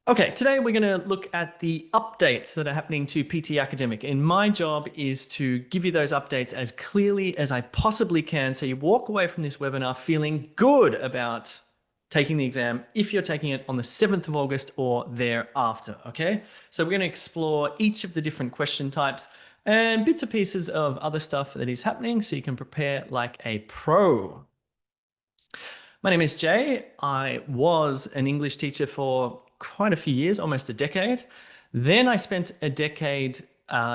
Okay, today we're going to look at the updates that are happening to PTE Academic. And my job is to give you those updates as clearly as I possibly can so you walk away from this webinar feeling good about taking the exam if you're taking it on the 7th of August or thereafter, okay? So we're going to explore each of the different question types and bits and pieces of other stuff that is happening so you can prepare like a pro. My name is Jay. I was an English teacher for quite a few years, almost a decade. Then I spent a decade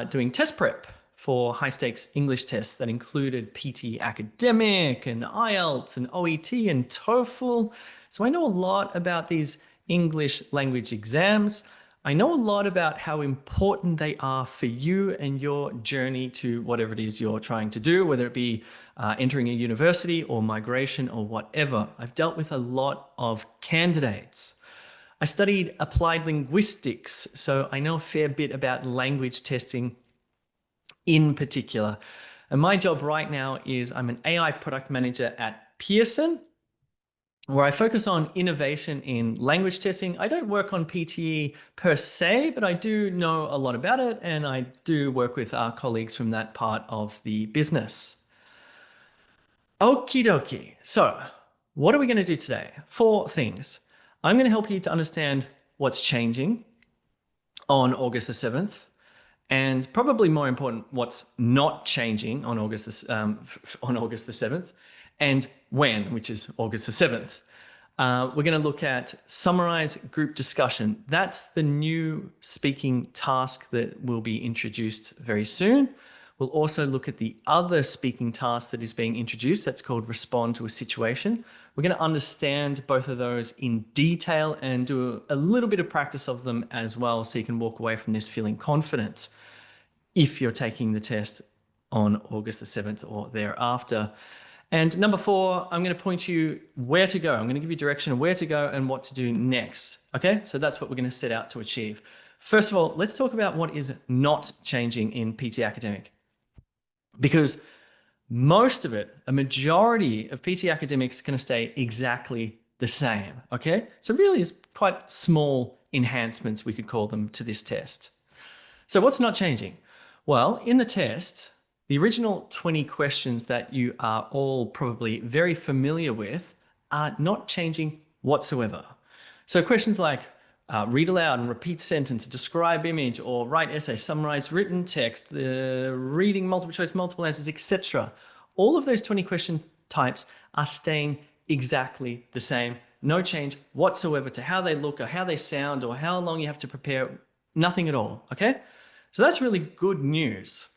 doing test prep for high stakes English tests that included PTE Academic and IELTS and OET and TOEFL. So I know a lot about these English language exams. I know a lot about how important they are for you and your journey to whatever it is you're trying to do, whether it be entering a university or migration or whatever. I've dealt with a lot of candidates. I studied applied linguistics, so I know a fair bit about language testing in particular. And my job right now is I'm an AI product manager at Pearson, where I focus on innovation in language testing. I don't work on PTE per se, but I do know a lot about it, and I do work with our colleagues from that part of the business. Okie dokie. So what are we going to do today? 4 things. I'm going to help you to understand what's changing on August the 7th, and probably more important, what's not changing on August the 7th, and when, which is August the 7th. We're going to look at summarize group discussion. That's the new speaking task that will be introduced very soon. We'll also look at the other speaking task that is being introduced. That's called respond to a situation. We're going to understand both of those in detail and do a little bit of practice of them as well, so you can walk away from this feeling confident if you're taking the test on August the 7th or thereafter. And number 4, I'm going to point you where to go. I'm going to give you direction of where to go and what to do next. Okay, so that's what we're going to set out to achieve. First of all, let's talk about what is not changing in PTE Academic. Because most of it, a majority of PTE Academics is going to stay exactly the same. Okay, so really it's quite small enhancements, we could call them, to this test. So what's not changing? Well, in the test, the original 20 questions that you are all probably very familiar with are not changing whatsoever. So questions like read aloud and repeat sentence, describe image, or write essay, summarize written text, reading multiple choice, multiple answers, etc. All of those 20 question types are staying exactly the same. No change whatsoever to how they look or how they sound or how long you have to prepare. Nothing at all, okay? So that's really good news.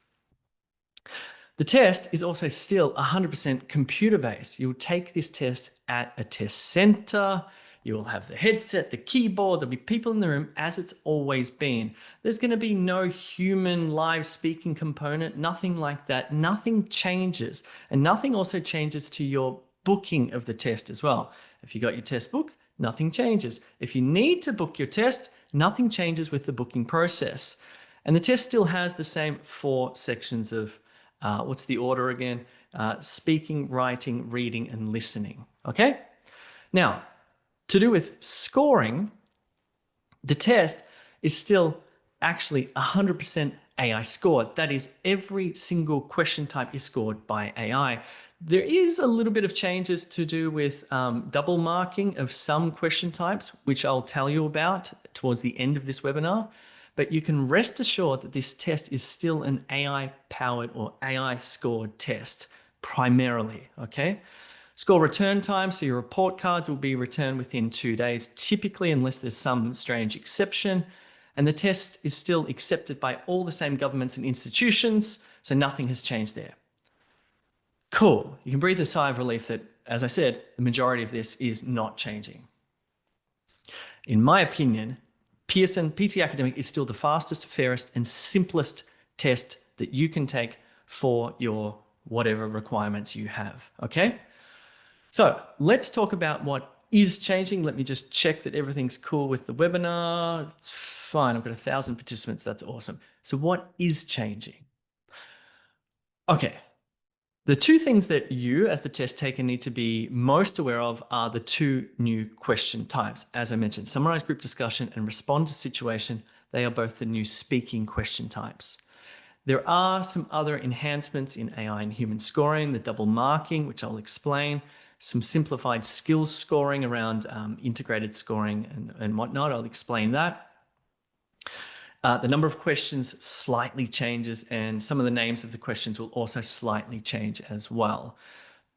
The test is also still 100% computer-based. You'll take this test at a test center. You will have the headset, the keyboard, there'll be people in the room as it's always been. There's going to be no human live speaking component, nothing like that. Nothing changes. And nothing also changes to your booking of the test as well. If you got your test booked, nothing changes. If you need to book your test, nothing changes with the booking process. And the test still has the same 4 sections of, what's the order again? Speaking, writing, reading, and listening, okay? Now, to do with scoring, the test is still actually 100% AI scored. That is, every single question type is scored by AI. There is a little bit of changes to do with double marking of some question types, which I'll tell you about towards the end of this webinar. But you can rest assured that this test is still an AI-powered or AI-scored test, primarily, okay? Score return time, so your report cards will be returned within 2 days, typically, unless there's some strange exception. And the test is still accepted by all the same governments and institutions, so nothing has changed there. Cool. You can breathe a sigh of relief that, as I said, the majority of this is not changing. In my opinion, Pearson PTE Academic is still the fastest, fairest, and simplest test that you can take for your whatever requirements you have, okay? So let's talk about what is changing. Let me just check that everything's cool with the webinar. Fine, I've got 1,000 participants, that's awesome. So what is changing? Okay, The two things that you as the test taker need to be most aware of are the two new question types. As I mentioned, summarize group discussion and respond to situation. They are both the new speaking question types. There are some other enhancements in AI and human scoring, the double marking, which I'll explain, some simplified skills scoring around integrated scoring and whatnot. I'll explain that. The number of questions slightly changes, and some of the names of the questions will also slightly change as well.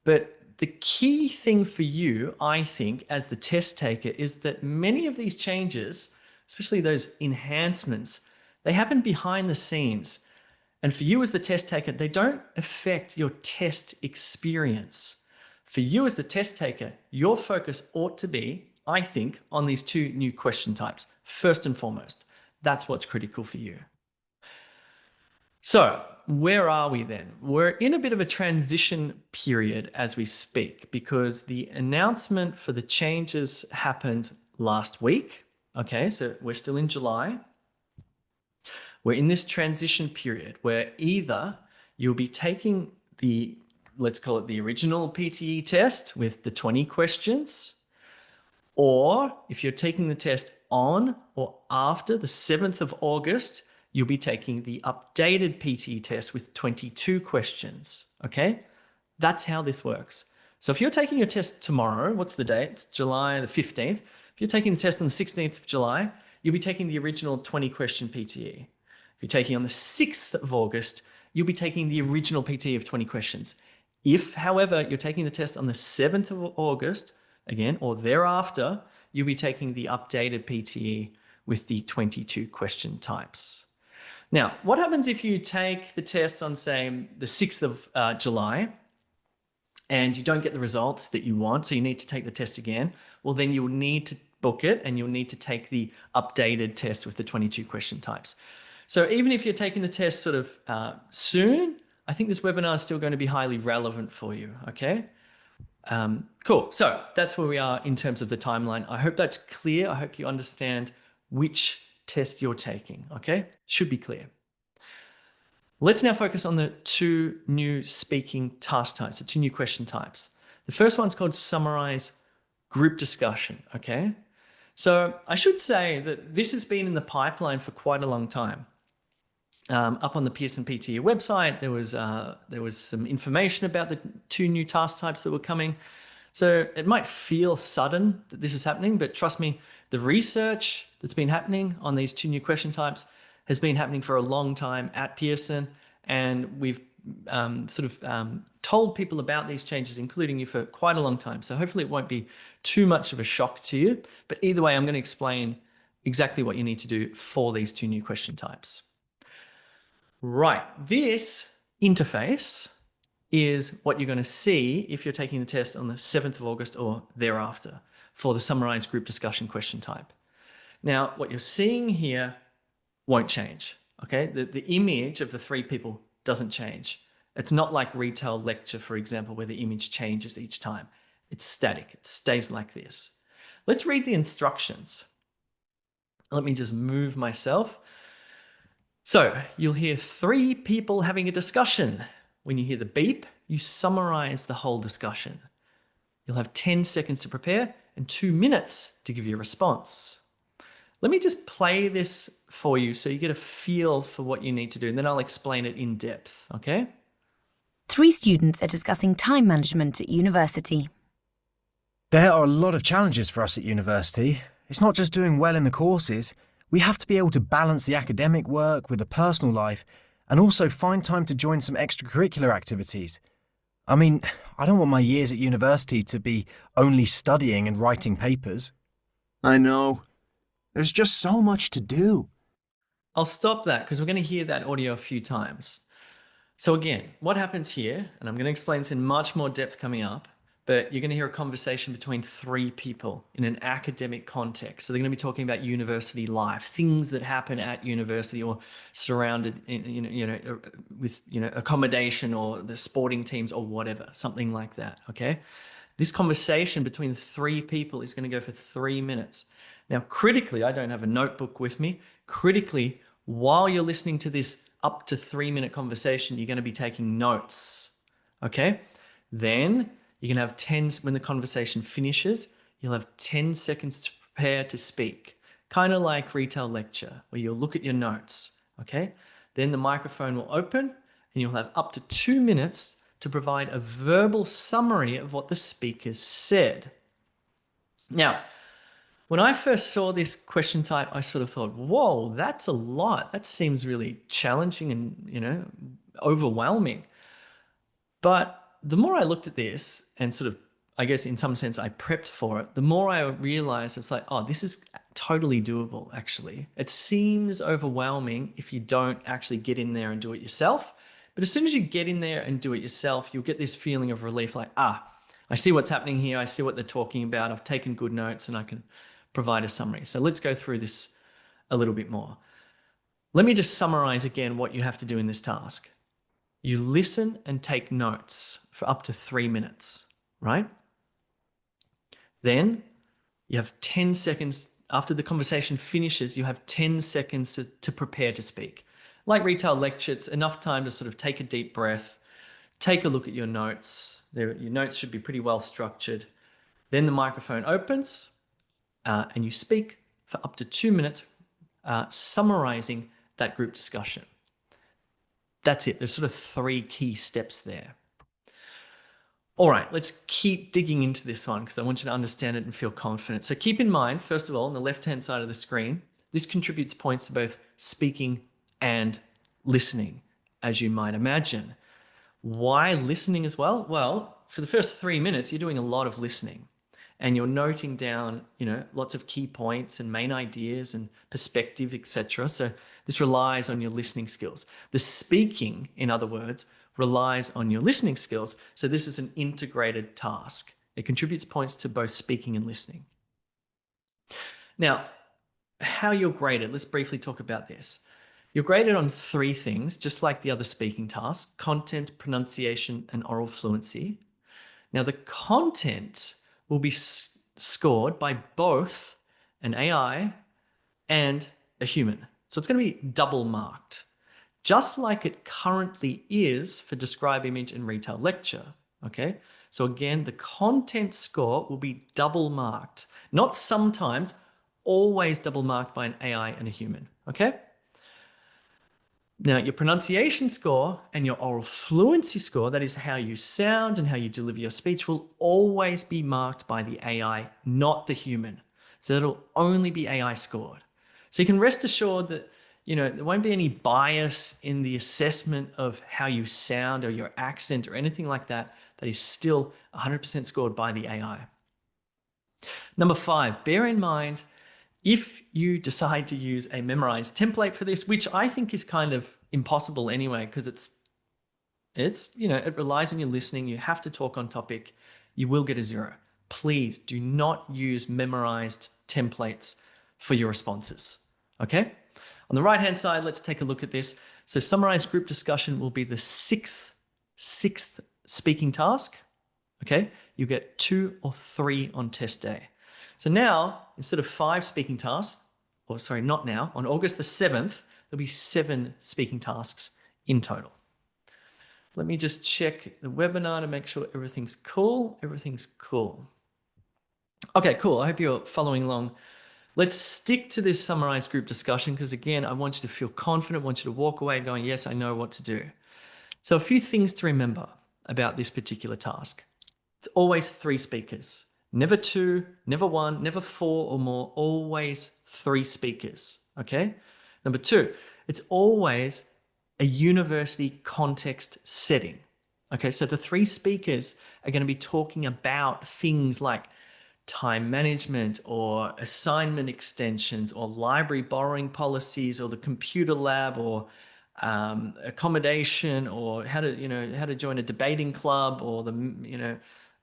But the key thing for you, I think, as the test taker, is that many of these changes, especially those enhancements, they happen behind the scenes. And for you as the test taker, they don't affect your test experience. For you as the test taker, your focus ought to be, I think, on these two new question types, first and foremost. That's what's critical for you. So where are we then? We're in a bit of a transition period as we speak, because the announcement for the changes happened last week. Okay, so we're still in July. We're in this transition period where either you'll be taking the, let's call it the original PTE test with the 20 questions, or if you're taking the test on or after the 7th of August, you'll be taking the updated PTE test with 22 questions, okay? That's how this works. So if you're taking your test tomorrow, what's the date? It's July the 15th. If you're taking the test on the 16th of July, you'll be taking the original 20 question PTE. If you're taking on the 6th of August, you'll be taking the original PTE of 20 questions. If, however, you're taking the test on the 7th of August, again, or thereafter, you'll be taking the updated PTE with the 22 question types. Now, what happens if you take the test on, say, the 6th of July and you don't get the results that you want, so you need to take the test again? Well, then you'll need to book it and you'll need to take the updated test with the 22 question types. So even if you're taking the test sort of soon, I think this webinar is still going to be highly relevant for you, okay? Cool. So that's where we are in terms of the timeline. I hope that's clear. I hope you understand which test you're taking, okay? Should be clear. Let's now focus on the two new speaking task types, the two new question types. The first one's called summarize group discussion, okay? So I should say that this has been in the pipeline for quite a long time. Up on the Pearson PTE website, there was some information about the two new task types that were coming. So it might feel sudden that this is happening, but trust me, the research that's been happening on these two new question types has been happening for a long time at Pearson, and we've told people about these changes, including you, for quite a long time. So hopefully it won't be too much of a shock to you. But either way, I'm going to explain exactly what you need to do for these two new question types. Right, this interface is what you're going to see if you're taking the test on the 7th of August or thereafter for the summarized group discussion question type. Now, what you're seeing here won't change, okay? The image of the three people doesn't change. It's not like retail lecture, for example, where the image changes each time. It's static, it stays like this. Let's read the instructions. Let me just move myself. So you'll hear three people having a discussion. When you hear the beep, you summarize the whole discussion. You'll have 10 seconds to prepare and 2 minutes to give your response. Let me just play this for you so you get a feel for what you need to do, and then I'll explain it in depth, okay? 3 students are discussing time management at university. There are a lot of challenges for us at university. It's not just doing well in the courses. We have to be able to balance the academic work with the personal life and also find time to join some extracurricular activities. I mean, I don't want my years at university to be only studying and writing papers. I know. There's just so much to do. I'll stop that because we're going to hear that audio a few times. So again, what happens here, and I'm going to explain this in much more depth coming up, but you're going to hear a conversation between 3 people in an academic context. So they're going to be talking about university life, things that happen at university or surrounded in, with accommodation or the sporting teams or whatever, something like that, okay? This conversation between the 3 people is going to go for 3 minutes. Now, critically, I don't have a notebook with me. Critically, while you're listening to this up to 3-minute conversation, you're going to be taking notes, Okay. Then you can have 10, when the conversation finishes, you'll have 10 seconds to prepare to speak. Kind of like retail lecture, where you'll look at your notes. Okay. Then the microphone will open and you'll have up to 2 minutes to provide a verbal summary of what the speakers said. Now, when I first saw this question type, I sort of thought, whoa, that's a lot. That seems really challenging and, overwhelming. But the more I looked at this and sort of, I guess in some sense I prepped for it, the more I realized it's like, oh, this is totally doable, actually. It seems overwhelming if you don't actually get in there and do it yourself. But as soon as you get in there and do it yourself, you'll get this feeling of relief like, I see what's happening here. I see what they're talking about. I've taken good notes and I can provide a summary. So let's go through this a little bit more. Let me just summarize again what you have to do in this task. You listen and take notes for up to 3 minutes, right? Then you have 10 seconds. After the conversation finishes, you have 10 seconds to prepare to speak. Like retail lecture, it's enough time to sort of take a deep breath, take a look at your notes. Your notes should be pretty well structured. Then the microphone opens and you speak for up to 2 minutes, summarizing that group discussion. That's it. There's sort of 3 key steps there. All right, let's keep digging into this one because I want you to understand it and feel confident. So keep in mind, first of all, on the left-hand side of the screen, this contributes points to both speaking and listening, as you might imagine. Why listening as well? Well, for the first 3 minutes, you're doing a lot of listening and you're noting down, lots of key points and main ideas and perspective, etc. So this relies on your listening skills. The speaking, in other words, relies on your listening skills. So this is an integrated task. It contributes points to both speaking and listening. Now, how you're graded, let's briefly talk about this. You're graded on 3 things, just like the other speaking tasks: content, pronunciation, and oral fluency. Now, the content will be scored by both an AI and a human. So it's going to be double marked, just like it currently is for describe, image, and retail lecture. Okay. So again, the content score will be double marked, not sometimes, always double marked by an AI and a human. Okay. Now, your pronunciation score and your oral fluency score, that is how you sound and how you deliver your speech, will always be marked by the AI, not the human. So it'll only be AI scored. So you can rest assured that, there won't be any bias in the assessment of how you sound or your accent or anything like that. That is still 100% scored by the AI. Number 5, bear in mind, if you decide to use a memorized template for this, which I think is kind of impossible anyway, because it relies on your listening. You have to talk on topic. You will get a 0. Please do not use memorized templates for your responses. Okay. On the right-hand side, let's take a look at this. So summarized group discussion will be the sixth speaking task. Okay. You get 2 or 3 on test day. So now, instead of 5 speaking tasks, not now, on August the 7th, there'll be 7 speaking tasks in total. Let me just check the webinar to make sure everything's cool. Everything's cool. Okay, cool. I hope you're following along. Let's stick to this summarized group discussion because, again, I want you to feel confident. I want you to walk away going, yes, I know what to do. So a few things to remember about this particular task. It's always 3 speakers. Never 2, never 1, never 4 or more, always 3 speakers, okay? Number 2, it's always a university context setting, okay? So the 3 speakers are going to be talking about things like time management or assignment extensions or library borrowing policies or the computer lab or accommodation or how to join a debating club or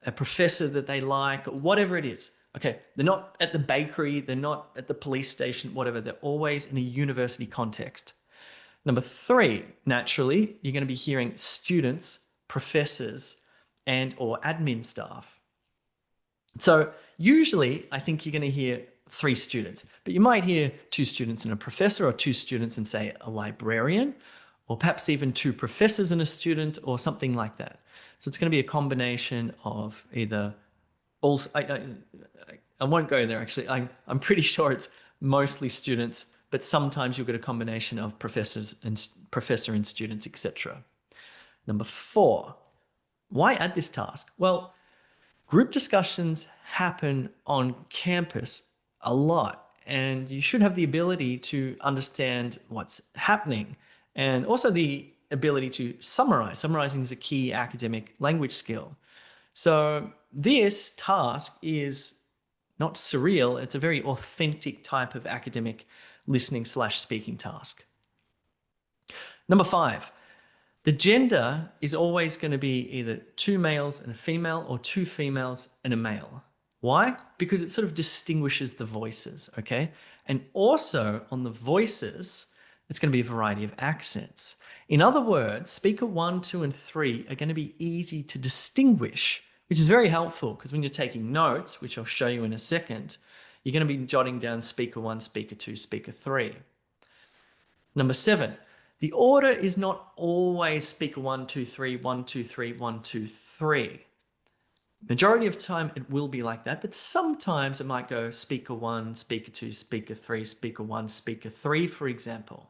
a professor that they like, whatever it is. Okay, they're not at the bakery, they're not at the police station, whatever. They're always in a university context. Number 3, naturally, you're going to be hearing students, professors, and or admin staff. So usually, I think you're going to hear 3 students, but you might hear 2 students and a professor or 2 students and, say, a librarian, or perhaps even 2 professors and a student or something like that. So it's going to be a combination of either also, I won't go there actually. I'm pretty sure it's mostly students, but sometimes you'll get a combination of professor and students, etc. Number 4, why add this task? Well, group discussions happen on campus a lot, and you should have the ability to understand what's happening and also the ability to summarize. Summarizing is a key academic language skill. So this task is not surreal, it's a very authentic type of academic listening/speaking task. Number 5, the gender is always going to be either 2 males and a female or 2 females and a male. Why? Because it sort of distinguishes the voices, okay? And also on the voices, it's going to be a variety of accents. In other words, speaker 1, 2, and 3 are going to be easy to distinguish, which is very helpful because when you're taking notes, which I'll show you in a second, you're going to be jotting down speaker 1, speaker 2, speaker 3. Number 7, the order is not always speaker 1, 2, 3, 1, 2, 3, 1, 2, 3. Majority of the time it will be like that, but sometimes it might go speaker 1, speaker 2, speaker 3, speaker 1, speaker 3, for example.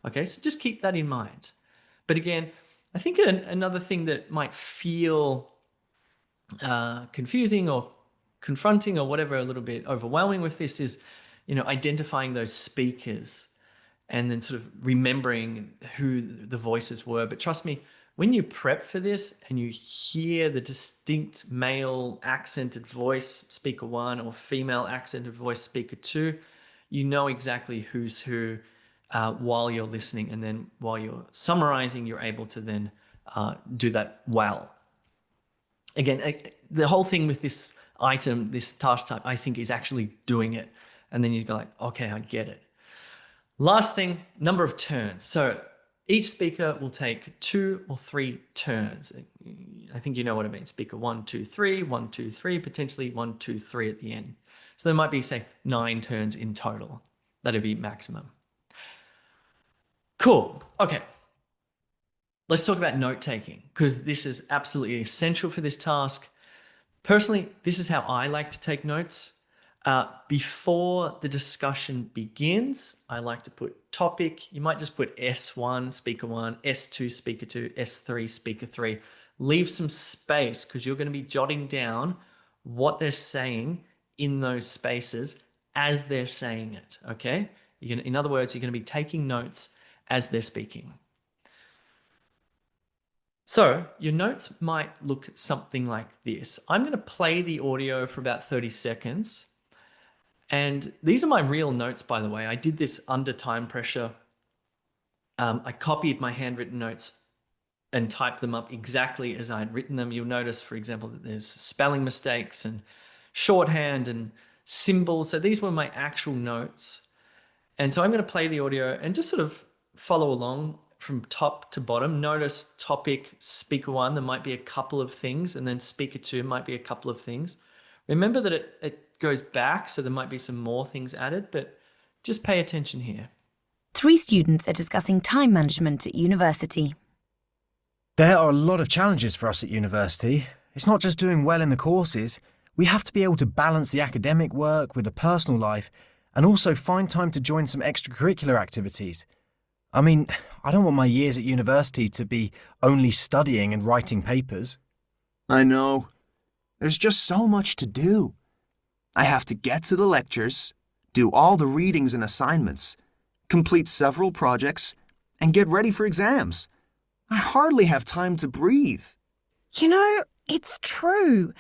Okay, so just keep that in mind. But again, I think another thing that might feel confusing or confronting or whatever, a little bit overwhelming with this is, identifying those speakers and then sort of remembering who the voices were. But trust me, when you prep for this and you hear the distinct male accented voice, speaker 1, or female accented voice, speaker 2, you know exactly who's who while you're listening. And then while you're summarizing, you're able to then do that well. Again, the whole thing with this item, this task type, I think is actually doing it. And then you go like, okay, I get it. Last thing, number of turns. So each speaker will take 2 or 3 turns. I think you know what I mean. Speaker 1, 2, 3, 1, 2, 3, potentially 1, 2, 3 at the end. So there might be, say, 9 turns in total. That'd be maximum. Cool. Okay. Let's talk about note taking, because this is absolutely essential for this task. Personally, this is how I like to take notes. Before the discussion begins, I like to put topic. You might just put S1, speaker 1, S2, speaker 2, S3, speaker 3. Leave some space because you're going to be jotting down what they're saying in those spaces as they're saying it, okay? In other words, you're going to be taking notes as they're speaking. So your notes might look something like this. I'm going to play the audio for about 30 seconds. And these are my real notes, by the way. I did this under time pressure. I copied my handwritten notes and typed them up exactly as I had written them. You'll notice, for example, that there's spelling mistakes and shorthand and symbols. So these were my actual notes. And so I'm going to play the audio and just sort of follow along from top to bottom. Notice topic, speaker 1, there might be a couple of things, and then speaker 2 might be a couple of things. Remember that it goes back, so there might be some more things added, but just pay attention here. 3 students are discussing time management at university. There are a lot of challenges for us at university. It's not just doing well in the courses. We have to be able to balance the academic work with the personal life and also find time to join some extracurricular activities. I mean, I don't want my years at university to be only studying and writing papers. I know. There's just so much to do. I have to get to the lectures, do all the readings and assignments, complete several projects, and get ready for exams. I hardly have time to breathe. You know, it's true.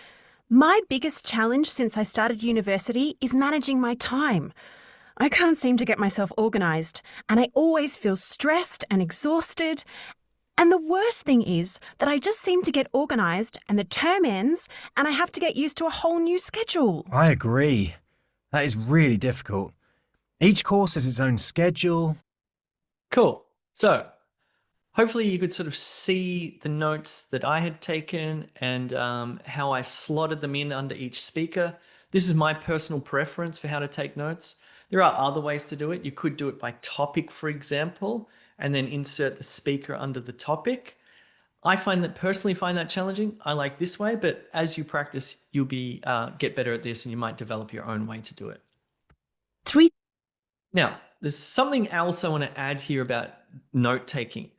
My biggest challenge since I started university is managing my time. I can't seem to get myself organised, and I always feel stressed and exhausted. And the worst thing is that I just seem to get organised and the term ends and I have to get used to a whole new schedule. I agree. That is really difficult. Each course has its own schedule. Cool. So hopefully you could sort of see the notes that I had taken and how I slotted them in under each speaker. This is my personal preference for how to take notes. There are other ways to do it. You could do it by topic, for example, and then insert the speaker under the topic. I personally find that challenging. I like this way, but as you practice, you'll get better at this and you might develop your own way to do it. 3. Now, there's something else I want to add here about note taking.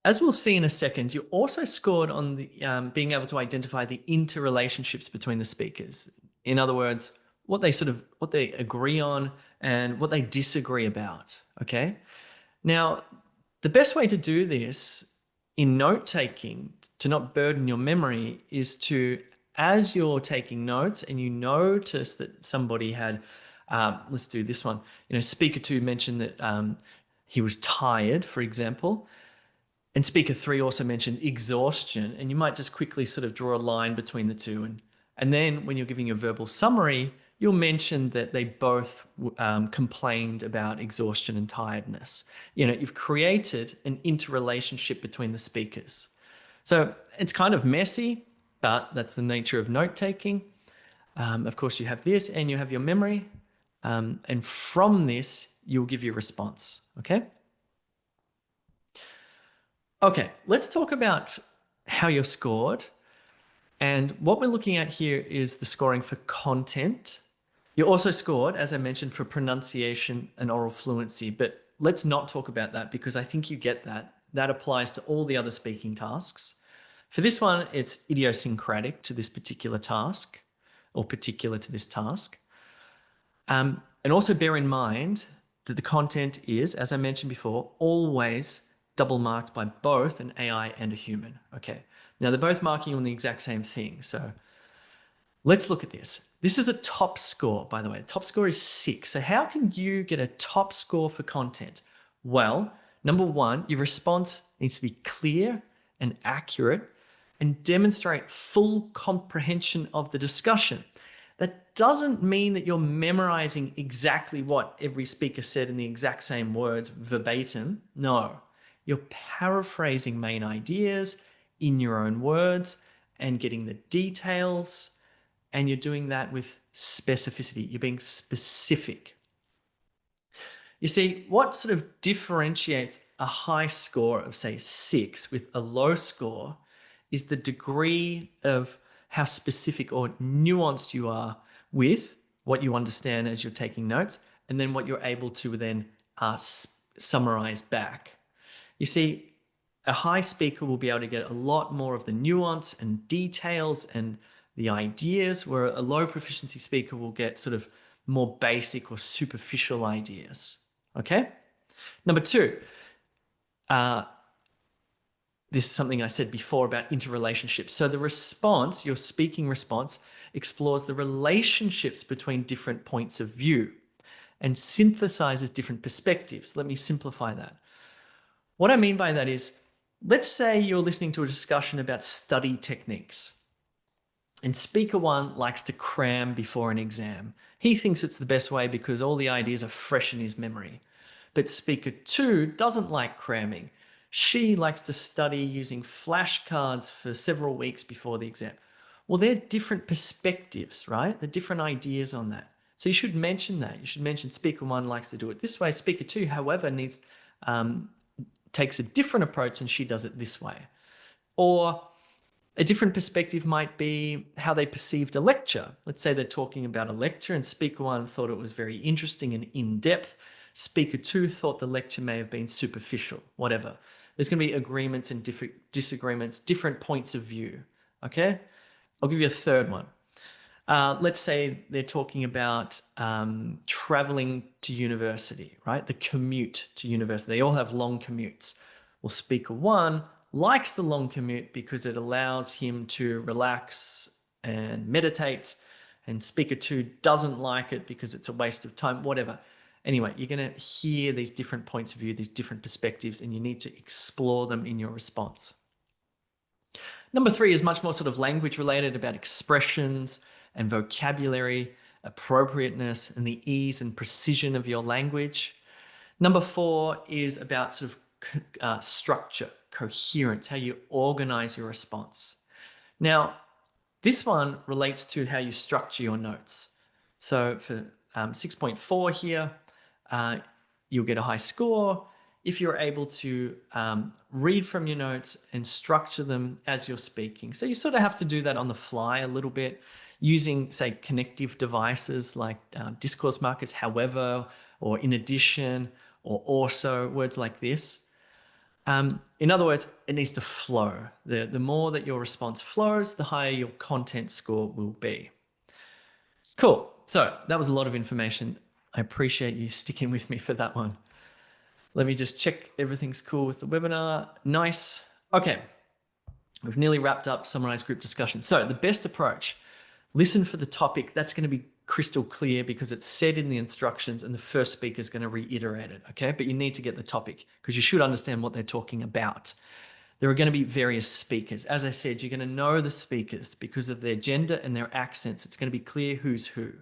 As we'll see in a second, you also scored on the being able to identify the interrelationships between the speakers. In other words, what they agree on and what they disagree about. Okay. Now, the best way to do this in note taking to not burden your memory is to, as you're taking notes and you notice that somebody had, let's do this one. Speaker 2 mentioned that he was tired, for example. And speaker 3 also mentioned exhaustion, and you might just quickly sort of draw a line between the two. And then when you're giving your verbal summary, you'll mention that they both complained about exhaustion and tiredness. You've created an interrelationship between the speakers. So it's kind of messy, but that's the nature of note-taking. Of course, you have this and you have your memory. And from this, you'll give your response, okay? Okay, let's talk about how you're scored. And what we're looking at here is the scoring for content. You're also scored, as I mentioned, for pronunciation and oral fluency, but let's not talk about that because I think you get that. That applies to all the other speaking tasks. For this one, it's idiosyncratic to this particular task or particular to this task. And also bear in mind that the content is, as I mentioned before, always double marked by both an AI and a human. Okay, now they're both marking on the exact same thing. So let's look at this. This is a top score, by the way. The top score is 6. So how can you get a top score for content? Well, number 1, your response needs to be clear and accurate and demonstrate full comprehension of the discussion. That doesn't mean that you're memorizing exactly what every speaker said in the exact same words verbatim. No, you're paraphrasing main ideas in your own words and getting the details, and you're doing that with specificity. You're being specific. You see, what sort of differentiates a high score of, say, 6 with a low score is the degree of how specific or nuanced you are with what you understand as you're taking notes, and then what you're able to then summarize back. You see, a high speaker will be able to get a lot more of the nuance and details and the ideas, where a low proficiency speaker will get sort of more basic or superficial ideas. Okay? Number 2, this is something I said before about interrelationships. So the response, your speaking response, explores the relationships between different points of view and synthesizes different perspectives. Let me simplify that. What I mean by that is, let's say you're listening to a discussion about study techniques, and speaker 1 likes to cram before an exam. He thinks it's the best way because all the ideas are fresh in his memory. But speaker 2 doesn't like cramming. She likes to study using flashcards for several weeks before the exam. Well, they're different perspectives, right? They're different ideas on that. So you should mention that. You should mention speaker 1 likes to do it this way. Speaker 2, however, takes a different approach and she does it this way. Or a different perspective might be how they perceived a lecture. Let's say they're talking about a lecture and speaker 1 thought it was very interesting and in-depth. Speaker 2 thought the lecture may have been superficial, whatever. There's going to be agreements and disagreements, different points of view, okay? I'll give you a third one. Let's say they're talking about traveling to university, right? The commute to university. They all have long commutes. Well, speaker 1 likes the long commute because it allows him to relax and meditate, and speaker 2 doesn't like it because it's a waste of time, whatever. Anyway, you're going to hear these different points of view, these different perspectives, and you need to explore them in your response. Number 3 is much more sort of language related, about expressions and vocabulary, appropriateness, and the ease and precision of your language. Number 4 is about sort of structure, coherence, how you organize your response. Now, this one relates to how you structure your notes. So for 6.4 here, you'll get a high score if you're able to read from your notes and structure them as you're speaking. So you sort of have to do that on the fly a little bit using, say, connective devices like discourse markers, however, or in addition, or also, words like this. In other words, it needs to flow. The more that your response flows, the higher your content score will be. Cool. So that was a lot of information. I appreciate you sticking with me for that one. Let me just check everything's cool with the webinar. Nice. Okay. We've nearly wrapped up summarized group discussion. So the best approach, listen for the topic. That's going to be crystal clear because it's said in the instructions and the first speaker is going to reiterate it, okay? But you need to get the topic because you should understand what they're talking about. There are going to be various speakers. As I said, you're going to know the speakers because of their gender and their accents. It's going to be clear who's who.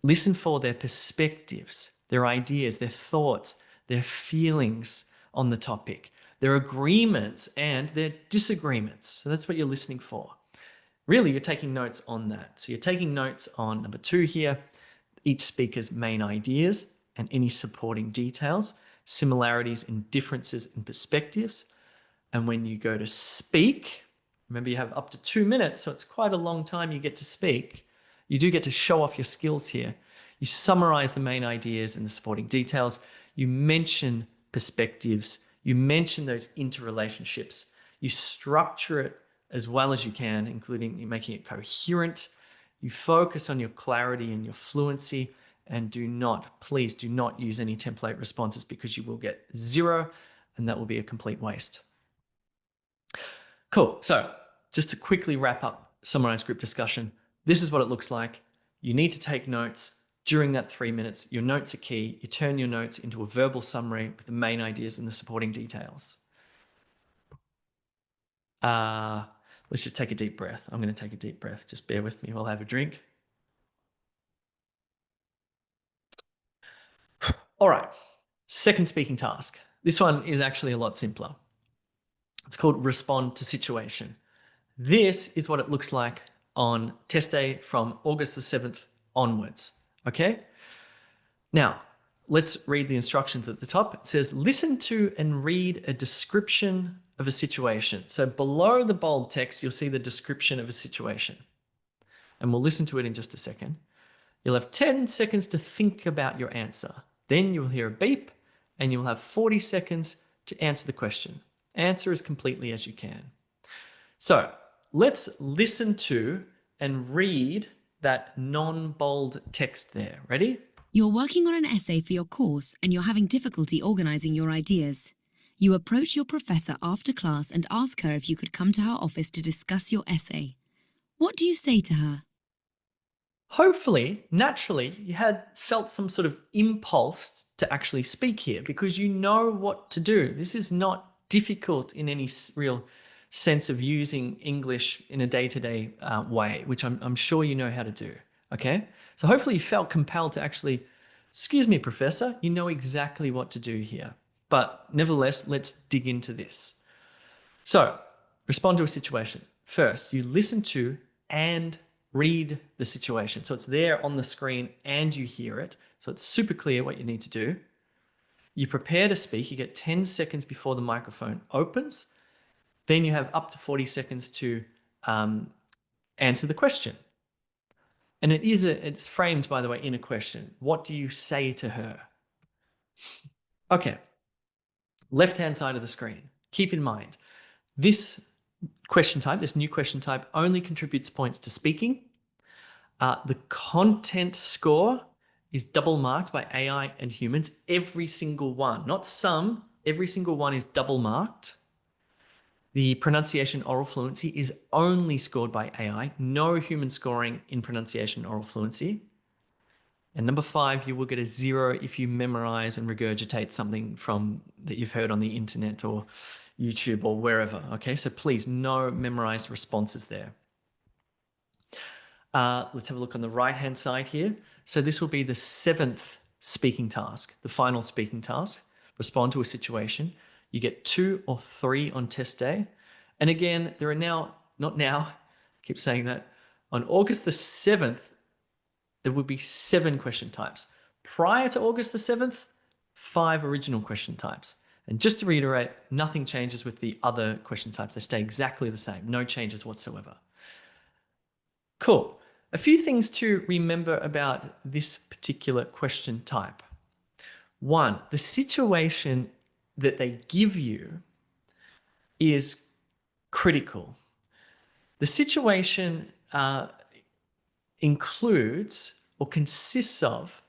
Listen for their perspectives, their ideas, their thoughts, their feelings on the topic, their agreements and their disagreements. So that's what you're listening for. Really, you're taking notes on that. So you're taking notes on number 2 here, each speaker's main ideas and any supporting details, similarities and differences in perspectives. And when you go to speak, remember you have up to 2 minutes, so it's quite a long time you get to speak. You do get to show off your skills here. You summarize the main ideas and the supporting details. You mention perspectives. You mention those interrelationships. You structure it as well as you can, including making it coherent. You focus on your clarity and your fluency, and please do not use any template responses because you will get 0 and that will be a complete waste. Cool. So just to quickly wrap up summarized group discussion, this is what it looks like. You need to take notes during that 3 minutes. Your notes are key. You turn your notes into a verbal summary with the main ideas and the supporting details. Let's just take a deep breath. I'm going to take a deep breath. Just bear with me. We'll have a drink. All right. Second speaking task. This one is actually a lot simpler. It's called respond to situation. This is what it looks like on test day from August the 7th onwards. Okay? Now, let's read the instructions at the top. It says, listen to and read a description of a situation. So below the bold text, you'll see the description of a situation. And we'll listen to it in just a second. You'll have 10 seconds to think about your answer. Then you'll hear a beep and you'll have 40 seconds to answer the question. Answer as completely as you can. So let's listen to and read that non-bold text there. Ready? You're working on an essay for your course and you're having difficulty organising your ideas. You approach your professor after class and ask her if you could come to her office to discuss your essay. What do you say to her? Hopefully, naturally, you had felt some sort of impulse to actually speak here because you know what to do. This is not difficult in any real sense of using English in a day-to-day way, which I'm sure you know how to do, okay? So hopefully you felt compelled to actually, excuse me, Professor, you know exactly what to do here. But nevertheless, let's dig into this. So respond to a situation. First, you listen to and read the situation. So it's there on the screen and you hear it. So it's super clear what you need to do. You prepare to speak. You get 10 seconds before the microphone opens. Then you have up to 40 seconds to answer the question. And it's framed, by the way, in a question. What do you say to her? Okay. Left-hand side of the screen. Keep in mind, this question type, this new question type, only contributes points to speaking. The content score is double marked by AI and humans. Every single one, not some, every single one is double marked. The pronunciation oral fluency is only scored by AI. No human scoring in pronunciation oral fluency. And number 5, you will get a 0 if you memorize and regurgitate something that you've heard on the internet or YouTube or wherever. Okay, so please, no memorized responses there. Let's have a look on the right-hand side here. So this will be the 7th speaking task, the final speaking task. Respond to a situation. You get 2 or 3 on test day. And again, there are now, not now, I keep saying that, on August the 7th, there will be 7 question types. Prior to August the 7th, 5 original question types. And just to reiterate, nothing changes with the other question types. They stay exactly the same, no changes whatsoever. Cool. A few things to remember about this particular question type. 1, the situation that they give you is critical. The situation includes or consists of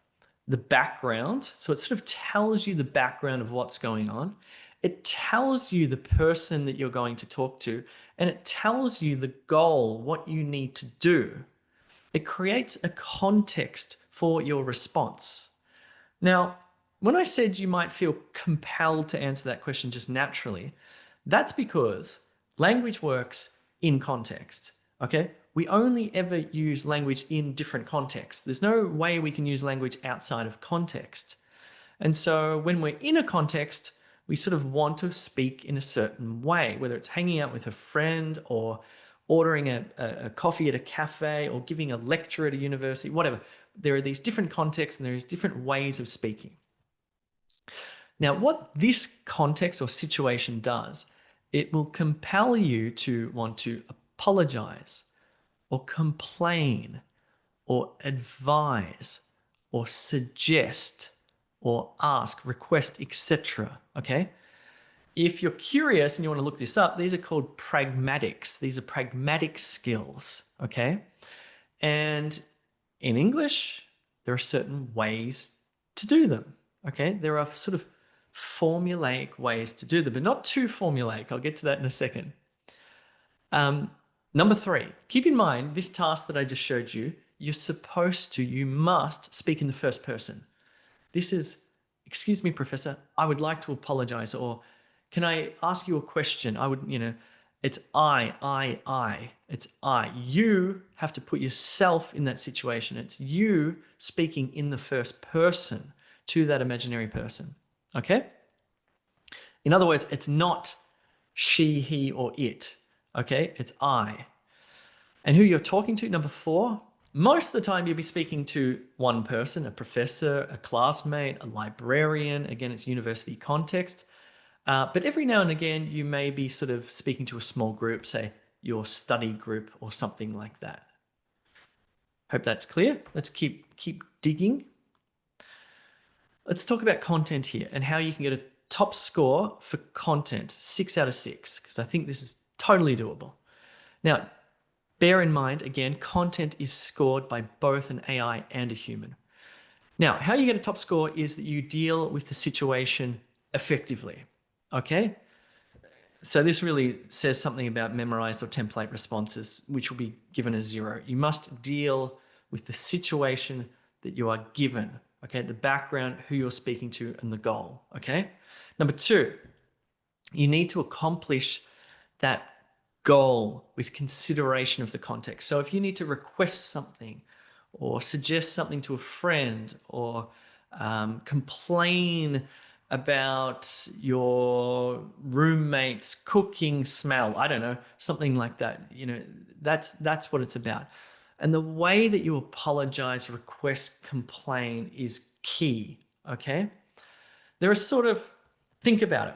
the background. So it sort of tells you the background of what's going on. It tells you the person that you're going to talk to, and it tells you the goal, what you need to do. It creates a context for your response. Now, when I said you might feel compelled to answer that question just naturally, that's because language works in context, okay? We only ever use language in different contexts. There's no way we can use language outside of context. And so when we're in a context, we sort of want to speak in a certain way, whether it's hanging out with a friend or ordering a coffee at a cafe or giving a lecture at a university, whatever. There are these different contexts and there's different ways of speaking. Now, what this context or situation does, it will compel you to want to apologize or complain or advise or suggest or ask, request, etc. Okay? If you're curious and you want to look this up, these are called pragmatics. These are pragmatic skills, okay? And in English, there are certain ways to do them, okay? There are sort of formulaic ways to do them, but not too formulaic. I'll get to that in a second. Number 3, keep in mind this task that I just showed you, you must speak in the first person. This is, excuse me, Professor, I would like to apologize, or can I ask you a question? It's I. It's I. You have to put yourself in that situation. It's you speaking in the first person to that imaginary person, okay? In other words, it's not she, he, or it, okay? It's I. And who you're talking to, number 4, most of the time you'll be speaking to one person, a professor, a classmate, a librarian. Again, it's university context. But every now and again, you may be sort of speaking to a small group, say your study group or something like that. Hope that's clear. Let's keep digging. Let's talk about content here and how you can get a top score for content, 6 out of 6, because I think this is totally doable. Now, bear in mind, again, content is scored by both an AI and a human. Now, how you get a top score is that you deal with the situation effectively, okay? So this really says something about memorized or template responses, which will be given a 0. You must deal with the situation that you are given, okay? The background, who you're speaking to, and the goal, okay? Number 2, you need to accomplish that goal with consideration of the context. So if you need to request something or suggest something to a friend or complain about your roommate's cooking smell, I don't know, something like that, that's what it's about. And the way that you apologize, request, complain is key, okay? There are sort of, think about it.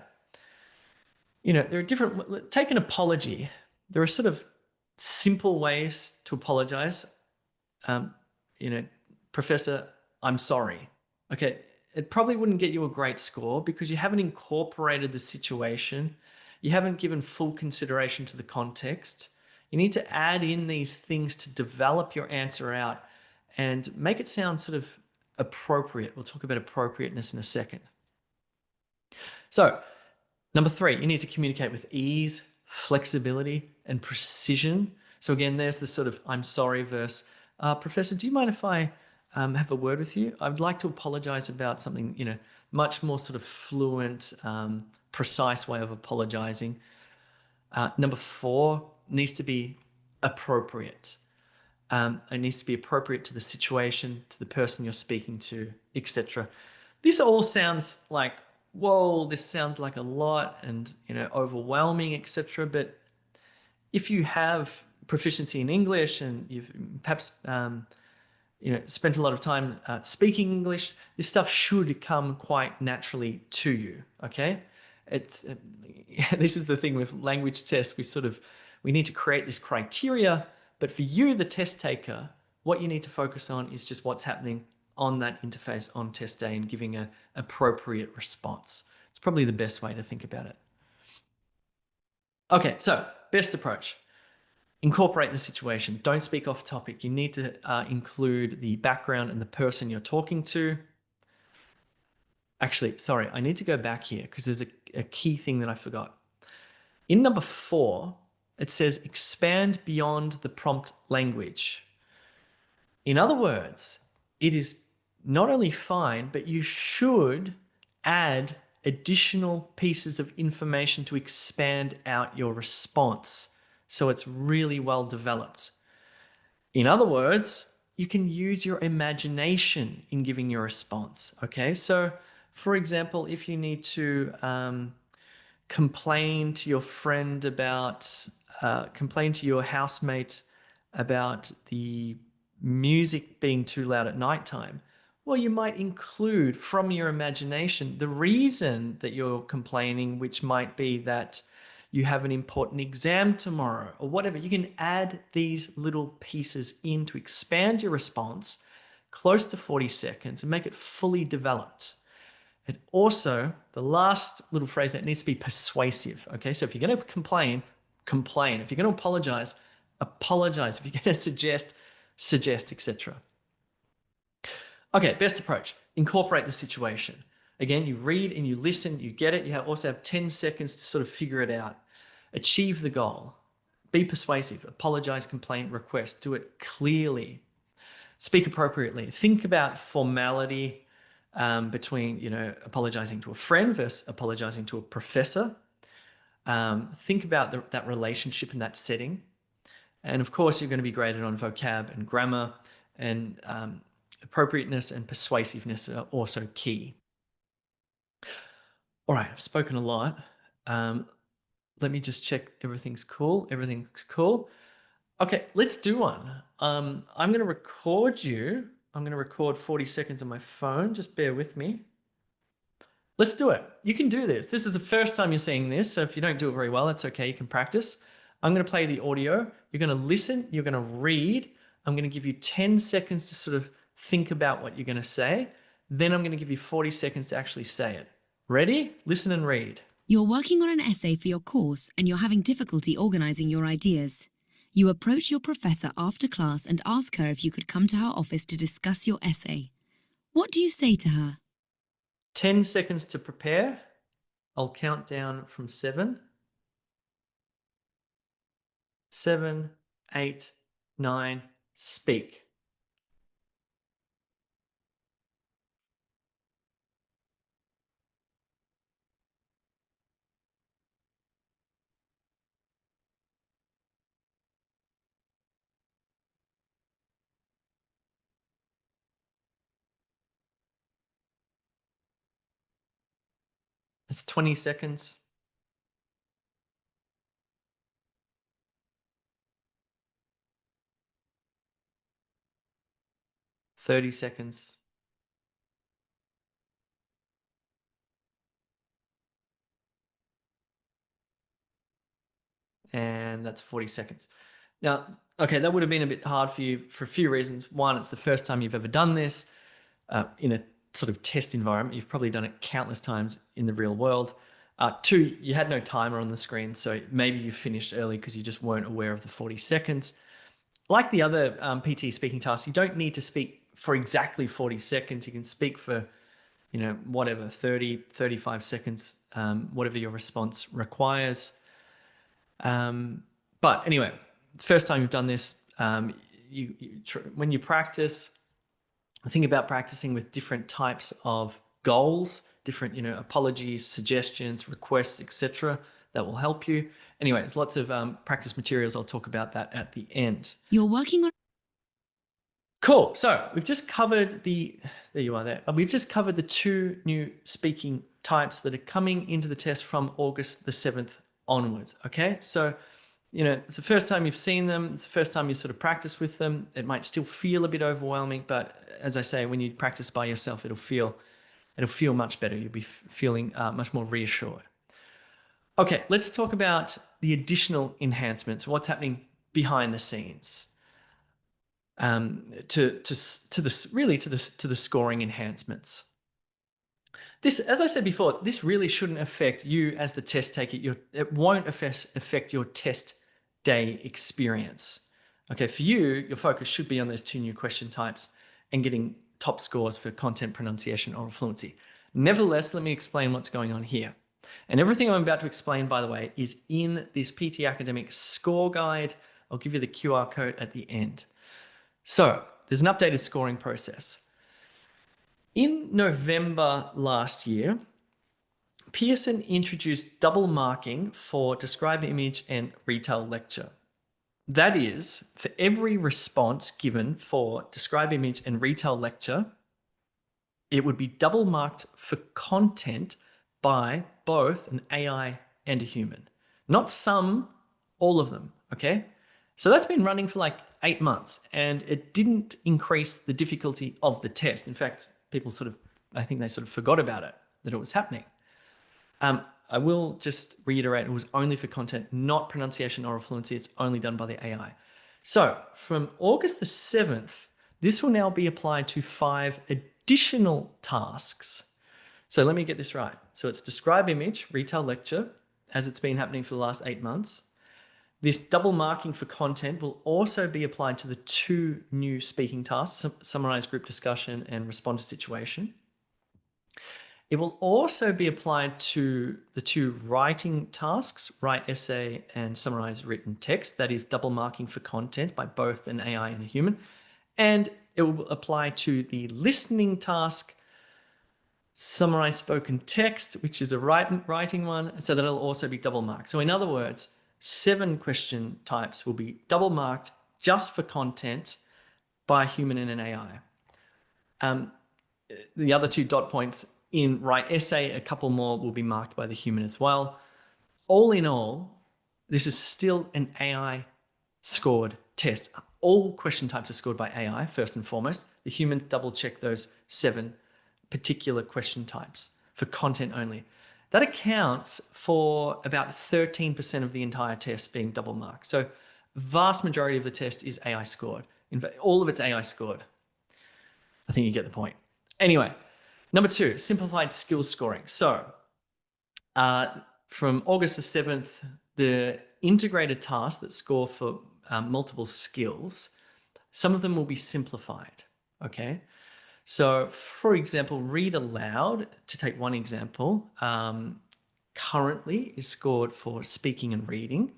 There are different, take an apology. There are sort of simple ways to apologize. Professor, I'm sorry. Okay, it probably wouldn't get you a great score because you haven't incorporated the situation. You haven't given full consideration to the context. You need to add in these things to develop your answer out and make it sound sort of appropriate. We'll talk about appropriateness in a second. So, number 3, you need to communicate with ease, flexibility, and precision. So again, there's the sort of I'm sorry verse. Professor, do you mind if I have a word with you? I'd like to apologize about something, much more sort of fluent, precise way of apologizing. Number 4 needs to be appropriate. It needs to be appropriate to the situation, to the person you're speaking to, etc. This all sounds like, whoa, this sounds like a lot and, overwhelming, etc. But if you have proficiency in English and you've perhaps spent a lot of time speaking English, this stuff should come quite naturally to you, okay? This is the thing with language tests. We need to create this criteria, but for you, the test taker, what you need to focus on is just what's happening on that interface on test day and giving an appropriate response. It's probably the best way to think about it. Okay, so best approach. Incorporate the situation. Don't speak off topic. You need to include the background and the person you're talking to. Actually, sorry, I need to go back here because there's a key thing that I forgot. In number 4, it says expand beyond the prompt language. In other words, it is not only fine, but you should add additional pieces of information to expand out your response so it's really well developed. In other words, you can use your imagination in giving your response. Okay, so for example, if you need to complain to your friend about, complain to your housemate about the music being too loud at nighttime, well, you might include from your imagination the reason that you're complaining, which might be that you have an important exam tomorrow or whatever. You can add these little pieces in to expand your response close to 40 seconds and make it fully developed. And also, the last little phrase, that needs to be persuasive. Okay, so if you're going to complain, complain. If you're going to apologize, apologize. If you're going to suggest, etc. Okay, best approach. Incorporate the situation. Again, you read and you listen, you get it. You also have 10 seconds to sort of figure it out. Achieve the goal. Be persuasive. Apologize, complain, request. Do it clearly. Speak appropriately. Think about formality between, apologizing to a friend versus apologizing to a professor. Think about that relationship in that setting. And of course, you're going to be graded on vocab and grammar, and appropriateness and persuasiveness are also key. All right, I've spoken a lot. Let me just check everything's cool. Everything's cool. Okay, let's do one. I'm going to record you. I'm going to record 40 seconds on my phone. Just bear with me. Let's do it. You can do this. This is the first time you're seeing this, so if you don't do it very well, that's okay. You can practice. I'm going to play the audio. You're going to listen. You're going to read. I'm going to give you 10 seconds to sort of think about what you're going to say. Then I'm going to give you 40 seconds to actually say it. Ready? Listen and read. You're working on an essay for your course and you're having difficulty organizing your ideas. You approach your professor after class and ask her if you could come to her office to discuss your essay. What do you say to her? 10 seconds to prepare. I'll count down from 7. 7, 8, 9, speak. It's 20 seconds. 30 seconds. And that's 40 seconds. Now, okay, that would have been a bit hard for you for a few reasons. One, it's the first time you've ever done this in a sort of test environment. You've probably done it countless times in the real world. 2, you had no timer on the screen, so maybe you finished early because you just weren't aware of the 40 seconds. Like the other PTE speaking tasks, you don't need to speak for exactly 40 seconds. You can speak for, whatever, 30, 35 seconds, whatever your response requires. But anyway, first time you've done this, when you practice, think about practicing with different types of goals, different, apologies, suggestions, requests, etc. That will help you. Anyway, there's lots of practice materials. I'll talk about that at the end. You're working on... Cool. So we've just covered there you are there. We've just covered the 2 new speaking types that are coming into the test from August the 7th onwards. Okay. So, it's the first time you've seen them. It's the first time you sort of practice with them. It might still feel a bit overwhelming, but as I say, when you practice by yourself, it'll feel much better. You'll be feeling much more reassured. Okay, let's talk about the additional enhancements. What's happening behind the scenes to the scoring enhancements. This, as I said before, this really shouldn't affect you as the test taker. It won't affect your test day experience. Okay, for you, your focus should be on those 2 new question types and getting top scores for content, pronunciation, oral fluency. Nevertheless, let me explain what's going on here. And everything I'm about to explain, by the way, is in this PTE Academic score guide. I'll give you the QR code at the end. So there's an updated scoring process. In November last year, Pearson introduced double marking for describe image and retell lecture. That is, for every response given for describe image and retell lecture, it would be double marked for content by both an AI and a human. Not some, all of them, okay? So that's been running for like 8 months, and it didn't increase the difficulty of the test. In fact, people I think they sort of forgot about it, that it was happening. I will just reiterate, it was only for content, not pronunciation, oral fluency. It's only done by the AI. So from August the 7th, this will now be applied to 5 additional tasks. So let me get this right. So it's describe image, retell lecture, as it's been happening for the last 8 months. This double marking for content will also be applied to the 2 new speaking tasks, summarize group discussion and respond to situation. It will also be applied to the 2 writing tasks, write essay and summarize written text. That is double marking for content by both an AI and a human. And it will apply to the listening task, summarize spoken text, which is a writing one, so that it'll also be double marked. So in other words, 7 question types will be double marked just for content by a human and an AI. The other 2 dot points in write essay, a couple more will be marked by the human as well. All in all, this is still an AI scored test. All question types are scored by AI first and foremost. The humans double check those 7 particular question types for content only. That accounts for about 13% of the entire test being double marked. So vast majority of the test is AI scored. In fact, all of it's AI scored. I think you get the point. Anyway, number 2, simplified skills scoring. So from August the 7th, the integrated tasks that score for multiple skills, some of them will be simplified, okay? So for example, read aloud, to take one example, currently is scored for speaking and reading,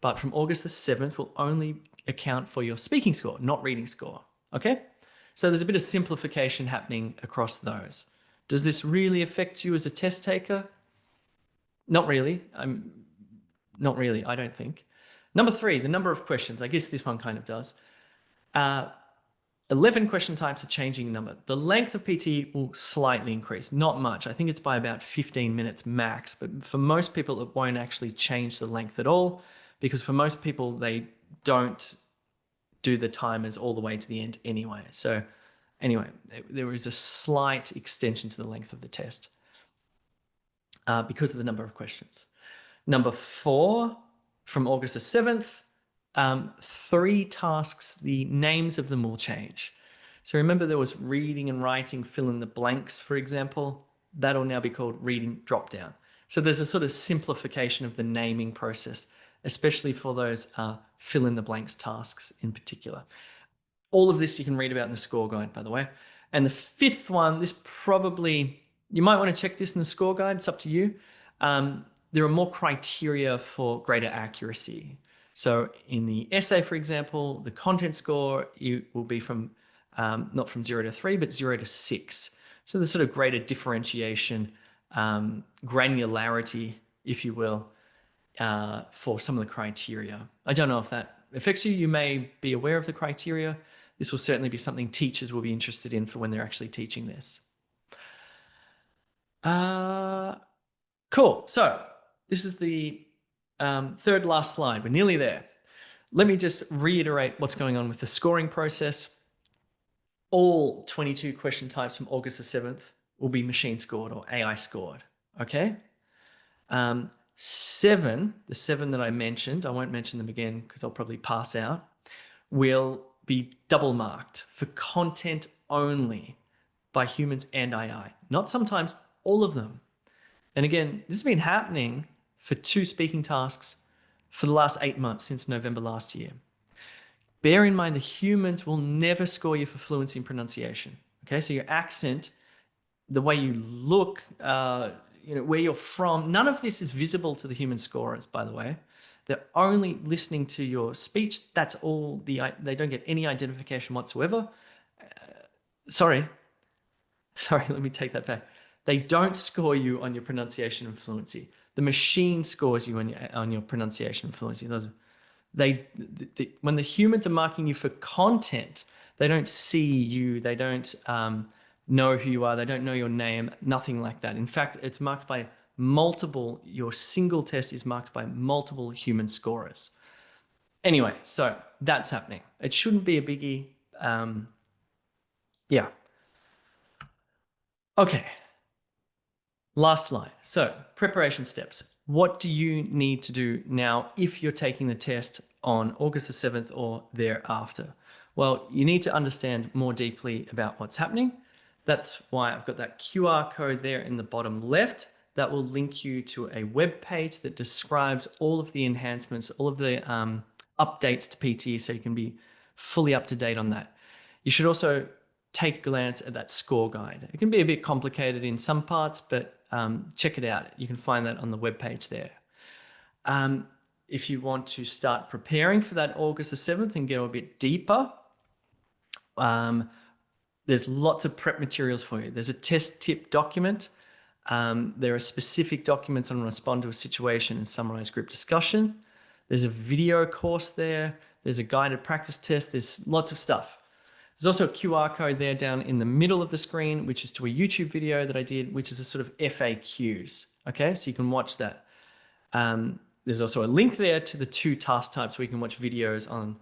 but from August the 7th will only account for your speaking score, not reading score, okay? So there's a bit of simplification happening across those. Does this really affect you as a test taker? Not really. Not really, I don't think. Number 3, the number of questions. I guess this one kind of does. 11 question types are changing in number. The length of PTE will slightly increase, not much. I think it's by about 15 minutes max, but for most people, it won't actually change the length at all, because for most people, they don't do the timers all the way to the end anyway. So anyway, there is a slight extension to the length of the test because of the number of questions. Number 4, from August the 7th, 3 tasks, the names of them will change. So remember there was reading and writing, fill in the blanks, for example. That'll now be called reading drop down. So there's a sort of simplification of the naming process, especially for those fill in the blanks tasks in particular. All of this you can read about in the score guide, by the way. And the 5th one, this probably, you might want to check this in the score guide, it's up to you. There are more criteria for greater accuracy. So in the essay, for example, the content score will be from not from 0 to 3, but 0 to 6. So there's sort of greater differentiation, granularity, if you will, for some of the criteria. I don't know if that affects you. You may be aware of the criteria. This will certainly be something teachers will be interested in for when they're actually teaching this. Cool. So this is the third last slide. We're nearly there. Let me just reiterate what's going on with the scoring process. All 22 question types from August the 7th will be machine scored or AI scored, okay? The seven that I mentioned, I won't mention them again because I'll probably pass out, will be double marked for content only by humans and AI, not sometimes, all of them. And again, this has been happening for 2 speaking tasks for the last 8 months since November last year. Bear in mind the humans will never score you for fluency and pronunciation. Okay, so your accent, the way you look, where you're from, none of this is visible to the human scorers, by the way. They're only listening to your speech. That's all. They don't get any identification whatsoever. Sorry, let me take that back. They don't score you on your pronunciation and fluency. The machine scores you on your pronunciation and fluency. When the humans are marking you for content, they don't see you, they don't know who you are, they don't know your name, nothing like that. In fact, it's marked by your single test is marked by multiple human scorers. Anyway, so that's happening. It shouldn't be a biggie. Yeah. Okay. Last slide. So preparation steps. What do you need to do now if you're taking the test on August the 7th or thereafter? Well, you need to understand more deeply about what's happening. That's why I've got that QR code there in the bottom left that will link you to a web page that describes all of the enhancements, all of the updates to PTE, so you can be fully up to date on that. You should also take a glance at that score guide. It can be a bit complicated in some parts, but check it out. You can find that on the webpage there. If you want to start preparing for that August the 7th and get a bit deeper, there's lots of prep materials for you. There's a test tip document. There are specific documents on respond to a situation and summarize group discussion. There's a video course there. There's a guided practice test. There's lots of stuff. There's also a QR code there down in the middle of the screen, which is to a YouTube video that I did, which is a sort of FAQs. Okay, so you can watch that. There's also a link there to the 2 task types where you can watch videos on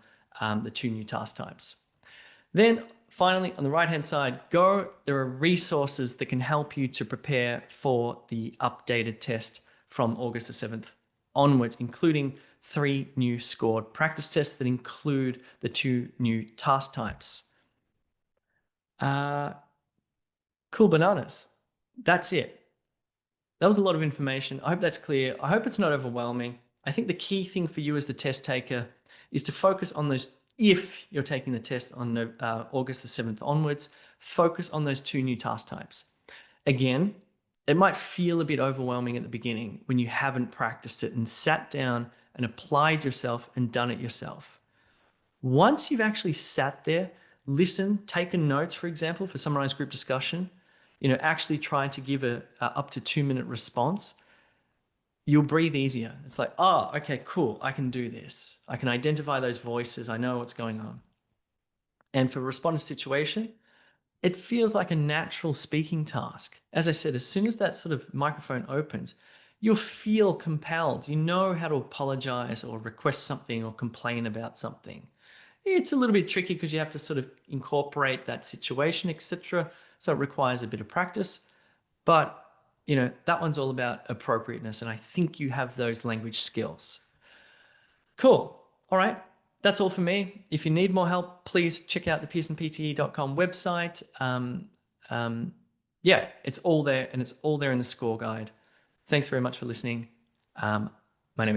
the 2 new task types. Then finally, on the right-hand side, there are resources that can help you to prepare for the updated test from August the 7th onwards, including 3 new scored practice tests that include the 2 new task types. Cool bananas. That's it. That was a lot of information. I hope that's clear. I hope it's not overwhelming. I think the key thing for you as the test taker is to focus on those, if you're taking the test on August the 7th onwards, focus on those 2 new task types. Again, it might feel a bit overwhelming at the beginning when you haven't practiced it and sat down and applied yourself and done it yourself. Once you've actually sat there, listen, taken notes, for example, for summarized group discussion, actually try to give a up to 2-minute response, you'll breathe easier. It's like, oh, okay, cool, I can do this. I can identify those voices. I know what's going on. And for respond to situation, it feels like a natural speaking task. As I said, as soon as that sort of microphone opens, you'll feel compelled. You know how to apologize or request something or complain about something. It's a little bit tricky because you have to sort of incorporate that situation, etc. So it requires a bit of practice. But, that one's all about appropriateness. And I think you have those language skills. Cool. All right. That's all for me. If you need more help, please check out the pearsonpte.com website. Yeah, it's all there, and it's all there in the score guide. Thanks very much for listening.